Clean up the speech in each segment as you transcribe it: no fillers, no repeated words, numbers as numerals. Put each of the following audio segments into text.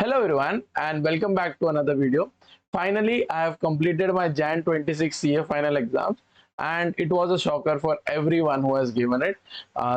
Hello everyone and welcome back to another video. Finally, I have completed my Jan 26 CA final exams and it was a shocker for everyone who has given it.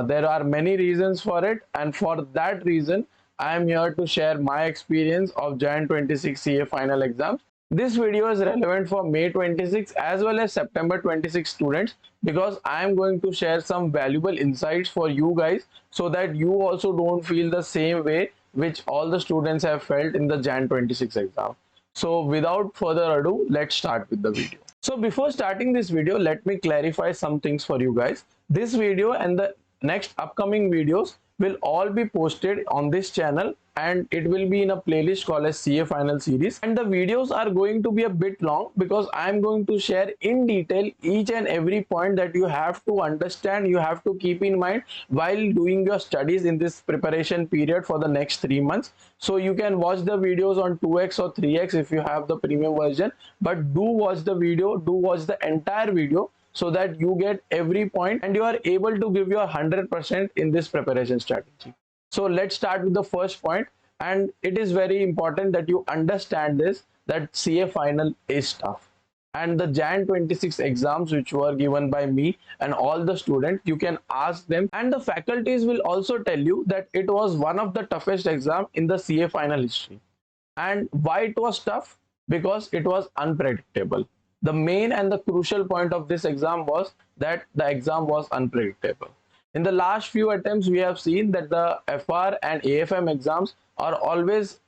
There are many reasons for it, and for that reason, I am here to share my experience of Jan 26 CA final exams. This video is relevant for May 26 as well as September 26 students because I am going to share some valuable insights for you guys so that you also don't feel the same way which all the students have felt in the Jan 26 exam. So without further ado, let's start with the video. So before starting this video, let me clarify some things for you guys. This video and the next upcoming videos will all be posted on this channel and it will be in a playlist called as CA Final Series, and the videos are going to be a bit long because I am going to share in detail each and every point that you have to understand, you have to keep in mind while doing your studies in this preparation period for the next 3 months. So you can watch the videos on 2x or 3x if you have the premium version, but do watch the video, do watch the entire video so that you get every point and you are able to give your 100% in this preparation strategy. So let's start with the first point, and it is very important that you understand this, that CA final is tough, and the Jan 26 exams which were given by me and all the students, you can ask them, and the faculties will also tell you that it was one of the toughest exam in the CA final history. And why it was tough? Because it was unpredictable. The main and the crucial point of this exam was that the exam was unpredictable. In the last few attempts, we have seen that the FR and AFM exams are always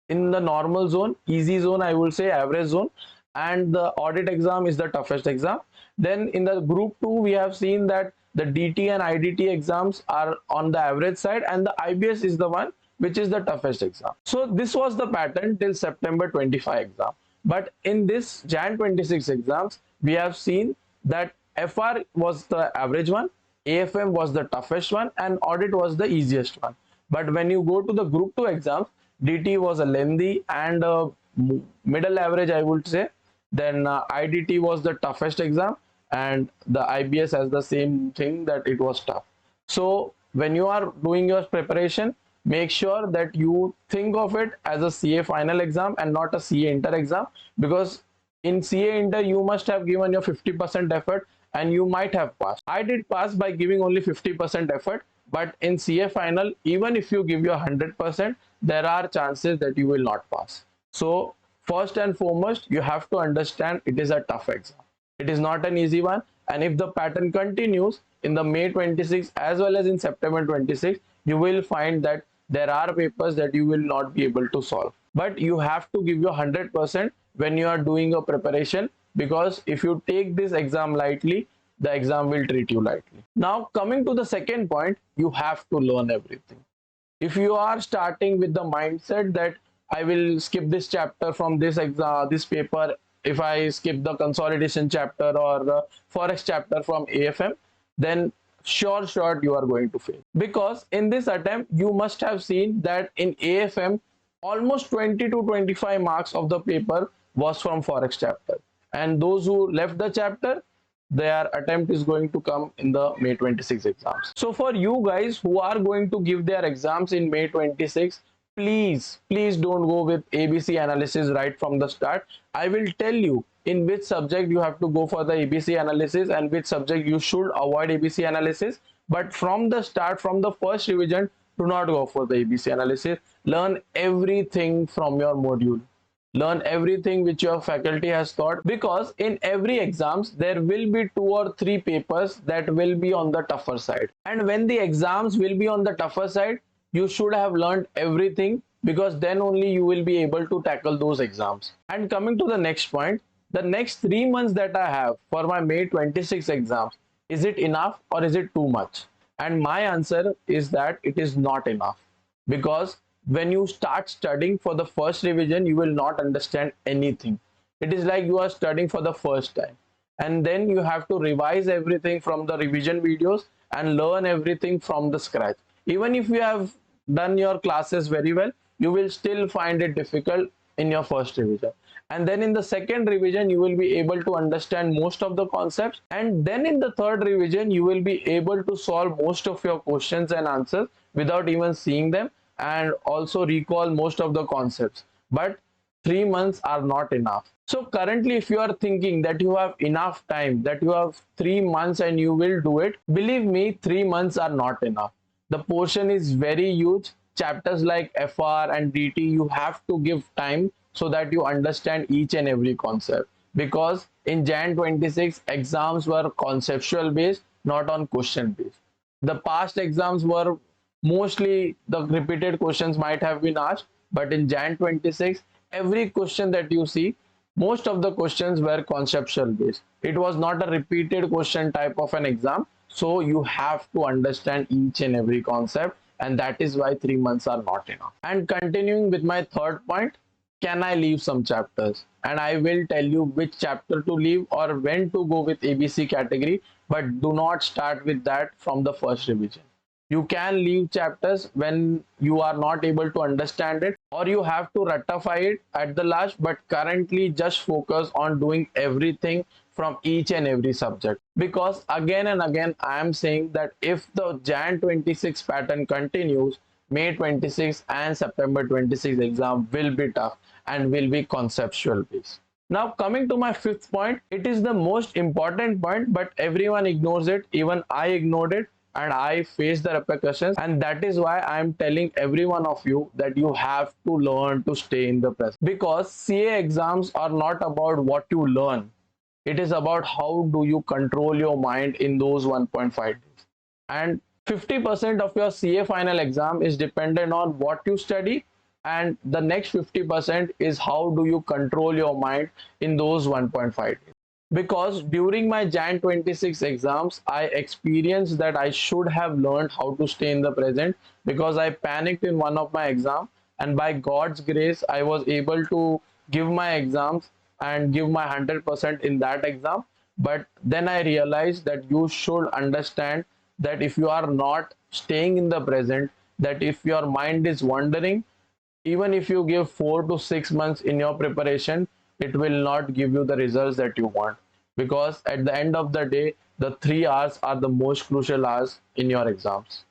in the normal zone, easy zone, I would say, average zone, and the audit exam is the toughest exam. Then in the group 2, we have seen that the DT and IDT exams are on the average side, and the IBS is the one which is the toughest exam. So this was the pattern till September 25 exam. But in this Jan 26 exams, we have seen that FR was the average one, AFM was the toughest one, and audit was the easiest one. But when you go to the group 2 exams, DT was a lengthy and middle average, I would say. Then IDT was the toughest exam, and the IBS has the same thing, that it was tough. So when you are doing your preparation, make sure that you think of it as a CA final exam and not a CA inter exam, because in CA inter you must have given your 50% effort and you might have passed. I did pass by giving only 50% effort, but in CA final, even if you give your 100%, there are chances that you will not pass. So first and foremost, you have to understand it is a tough exam. It is not an easy one, and if the pattern continues in the May 26 as well as in September 26, you will find that there are papers that you will not be able to solve. But you have to give your 100% when you are doing your preparation, because if you take this exam lightly, the exam will treat you lightly. Now coming to the second point, you have to learn everything. If you are starting with the mindset that I will skip this chapter from this exam, this paper, if I skip the consolidation chapter or the forex chapter from AFM, then sure you are going to fail. Because in this attempt, you must have seen that in AFM, almost 20 to 25 marks of the paper was from forex chapter, and those who left the chapter, their attempt is going to come in the May 26 exams. So for you guys who are going to give their exams in May 26, please don't go with ABC analysis right from the start. I will tell you in which subject you have to go for the ABC analysis and which subject you should avoid ABC analysis. But from the start, from the first revision, do not go for the ABC analysis. Learn everything from your module. Learn everything which your faculty has taught, because in every exams there will be 2 or 3 papers that will be on the tougher side. And when the exams will be on the tougher side, you should have learned everything, because then only you will be able to tackle those exams. And coming to the next point, the next 3 months that I have for my May 26 exams, is it enough or is it too much? And my answer is that it is not enough, because when you start studying for the first revision, you will not understand anything. It is like you are studying for the first time, and then you have to revise everything from the revision videos and learn everything from the scratch. Even if you have done your classes very well, you will still find it difficult in your first revision. And then in the second revision, you will be able to understand most of the concepts, and then in the third revision, you will be able to solve most of your questions and answers without even seeing them. and also recall most of the concepts. But 3 months are not enough. So currently, if you are thinking that you have enough time, that you have 3 months and you will do it, believe me, 3 months are not enough. The portion is very huge. Chapters like FR and DT, you have to give time so that you understand each and every concept. Because in Jan 26, exams were conceptual based, not on question based. The past exams were mostly the repeated questions might have been asked, but in Jan 26, every question that you see, most of the questions were conceptual based. It was not a repeated question type of an exam. So you have to understand each and every concept, and that is why 3 months are not enough. And continuing with my third point, can I leave some chapters? And I will tell you which chapter to leave or when to go with ABC category, but do not start with that from the first revision. You can leave chapters when you are not able to understand it, or you have to ratify it at the last, but currently just focus on doing everything from each and every subject. Because again and again I am saying that if the Jan 26 pattern continues, May 26 and September 26 exam will be tough and will be conceptual based. Now coming to my fifth point, it is the most important point, but everyone ignores it. Even I ignored it and I faced the repercussions, and that is why I am telling every one of you that you have to learn to stay in the present. Because CA exams are not about what you learn, it is about how do you control your mind in those 1.5 days. And 50% of your CA final exam is dependent on what you study, and the next 50% is how do you control your mind in those 1.5 days. Because during my Jan 26 exams, I experienced that I should have learned how to stay in the present, because I panicked in one of my exams, and by God's grace I was able to give my exams and give my 100% in that exam. But then I realized that you should understand that if you are not staying in the present, that if your mind is wandering, even if you give 4 to 6 months in your preparation, it will not give you the results that you want. Because at the end of the day, the 3 hours are the most crucial hours in your exams.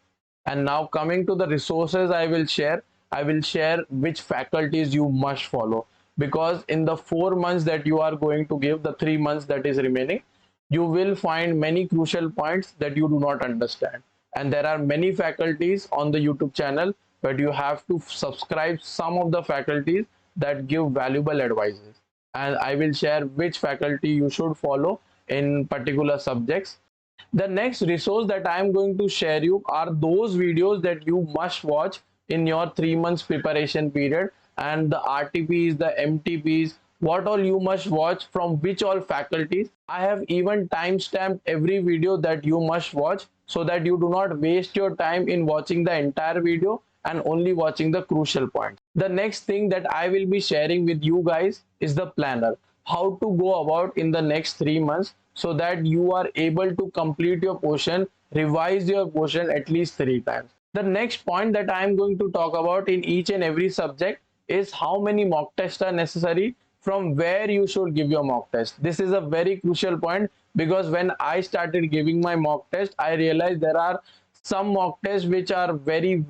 And now coming to the resources I will share which faculties you must follow. Because in the 4 months that you are going to give, the 3 months that is remaining, you will find many crucial points that you do not understand. And there are many faculties on the YouTube channel, but you have to subscribe some of the faculties that give valuable advices. And I will share which faculty you should follow in particular subjects. The next resource that I am going to share you are those videos that you must watch in your 3 months preparation period, and the RTPs, the MTPs, what all you must watch from which all faculties. I have even timestamped every video that you must watch, so that you do not waste your time in watching the entire video and only watching the crucial points. The next thing that I will be sharing with you guys is the planner. How to go about in the next 3 months so that you are able to complete your portion, revise your portion at least 3 times. The next point that I am going to talk about in each and every subject is how many mock tests are necessary, from where you should give your mock test. This is a very crucial point, because when I started giving my mock test, I realized there are some mock tests which are very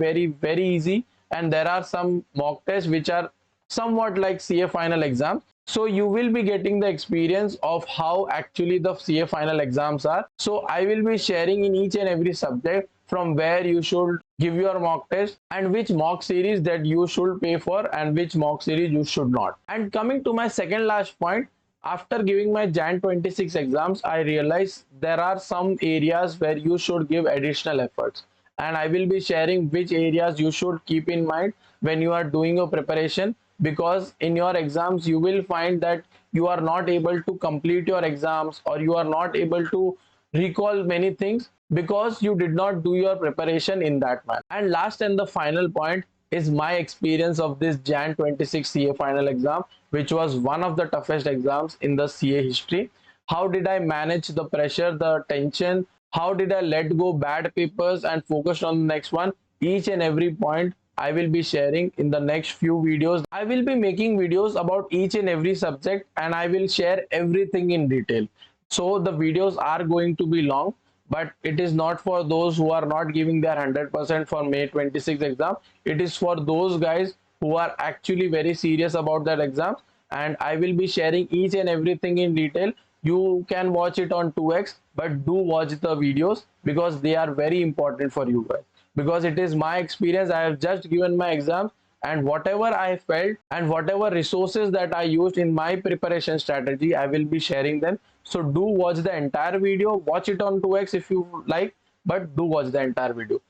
easy, and there are some mock tests which are somewhat like CA final exams. So you will be getting the experience of how actually the CA final exams are. So I will be sharing in each and every subject from where you should give your mock test, and which mock series that you should pay for and which mock series you should not. And coming to my second last point, after giving my Jan 26 exams, I realized there are some areas where you should give additional efforts, and I will be sharing which areas you should keep in mind when you are doing your preparation. Because in your exams you will find that you are not able to complete your exams, or you are not able to recall many things because you did not do your preparation in that manner. And last and the final point is my experience of this Jan 26 CA final exam, which was one of the toughest exams in the CA history. How did I manage the pressure, the tension? How did I let go bad papers and focus on the next one? Each and every point I will be sharing in the next few videos. I will be making videos about each and every subject, and I will share everything in detail. So the videos are going to be long, but it is not for those who are not giving their 100% for May 26 exam. It is for those guys who are actually very serious about that exam, and I will be sharing each and everything in detail. You can watch it on 2x, but do watch the videos because they are very important for you guys, because it is my experience. I have just given my exams, and whatever I felt and whatever resources that I used in my preparation strategy, I will be sharing them. So do watch the entire video, watch it on 2x if you like, but do watch the entire video.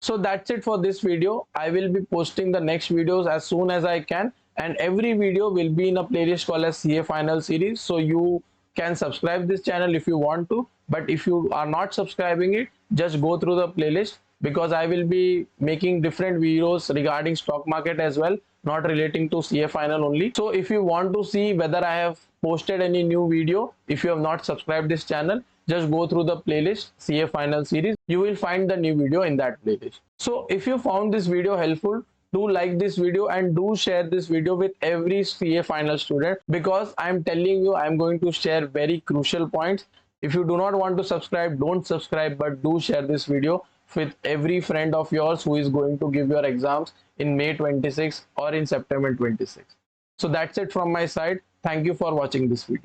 So that's it for this video. I will be posting the next videos as soon as I can, and every video will be in a playlist called as CA Final Series. So you can subscribe this channel if you want to, but if you are not subscribing it, just go through the playlist, because I will be making different videos regarding stock market as well, not relating to CA Final only. So if you want to see whether I have posted any new video, if you have not subscribed this channel, just go through the playlist CA Final Series. You will find the new video in that playlist. So if you found this video helpful, do like this video and do share this video with every CA final student, because I'm telling you, I'm going to share very crucial points. If you do not want to subscribe, don't subscribe, but do share this video with every friend of yours who is going to give your exams in May 26 or in September 26. So that's it from my side. Thank you for watching this video.